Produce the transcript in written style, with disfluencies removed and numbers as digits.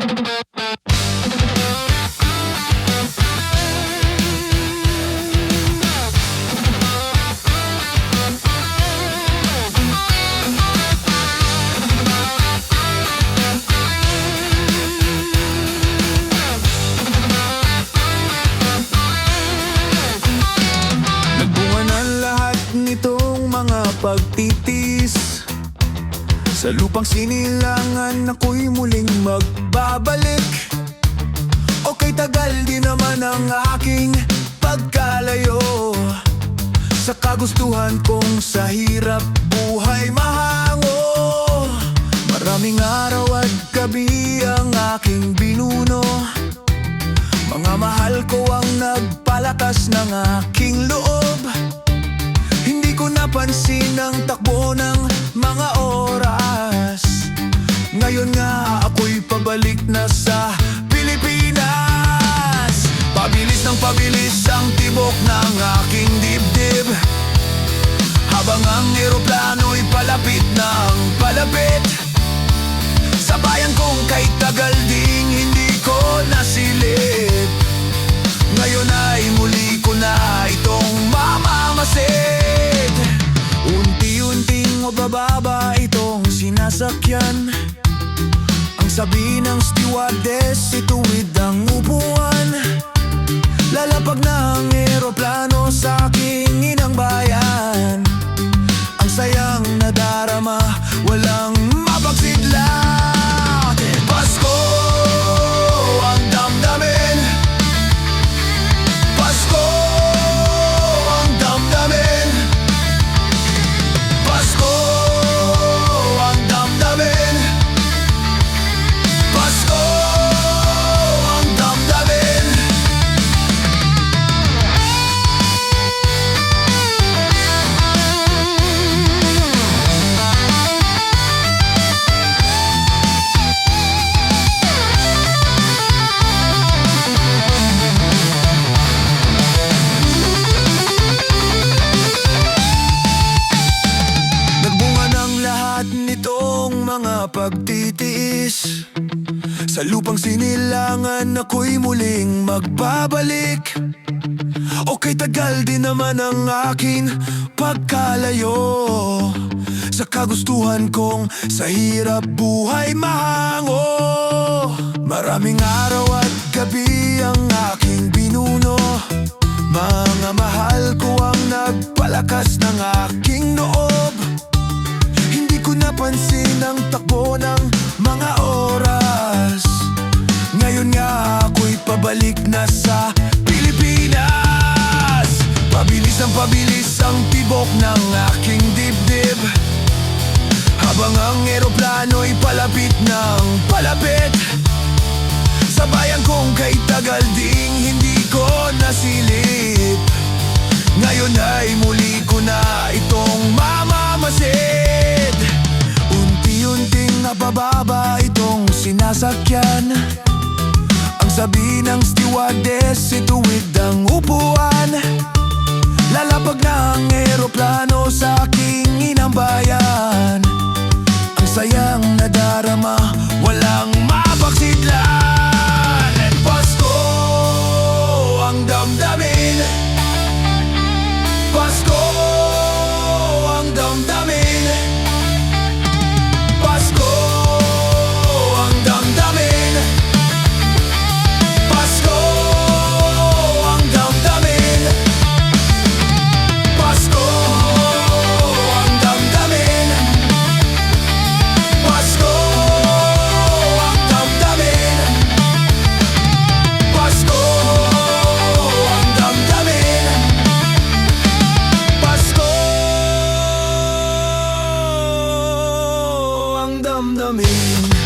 Nagbunga na lahat nitong mga pagtitis. Sa lupang sinilangan ako'y muling magbabalik. Okay, tagal din naman ang aking pagkalayo sa kagustuhan kong sa hirap buhay mahango. Maraming araw at gabi ang aking binuno. Mga mahal ko ang nagpalakas ng aking loob. Hindi ko napansin ang takbo ng mga oras. Ngayon nga ako'y pabalik na sa Pilipinas. Pabilis ng pabilis ang tibok ng aking dibdib, habang ang eroplano'y palapit ng palapit. Sa bayan kong kay tagal ding hindi ko nasilip, ngayon ay muli ko na itong mamamasid. Unti-unting mabababa itong sinasakyan. Ang sabi ng stewardess, ituwid ang upuan. Lalapag na ang eroplano sa aking inang bayan. Ang sayang nadarama, walang mapagsidla. Pasko ang damdamin, Pasko ang damdamin, Pasko ang damdamin, Pasko ang damdamin. Nitong mga pagtitiis, sa lupang sinilangan ako'y muling magbabalik. Okay, tagal din naman ang aking pagkalayo sa kagustuhan kong sa hirap buhay mahango. Maraming araw at gabi ang aking binuno. Mga mahal ko ang nagpalakas ng aking noob. Hindi ko napansin ang takbo ng mga oras. Ngayon nga ako'y pabalik na sa Pilipinas. Pabilis ang tibok ng aking dibdib, habang ang eroplano'y palapit ng palapit. Sa bayan kong kay tagal ding hindi ko nasilip, ngayon ay muli ko na itong mamamasid. Unti-unting nabababa itong sinasakyan. Ang sabi ng stewardess, ituwid ang upuan. Lalapag na ang eroplano sa aking inang bayan. Ang sayang nadarama, walang mapagsidlan. Pasko ang damdamin, Pasko ang damdamin, Pasko ang damdamin, Pasko ang damdamin, Pasko ang damdamin, Pasko ang damdamin, Pasko ang damdamin, Pasko ang damdamin.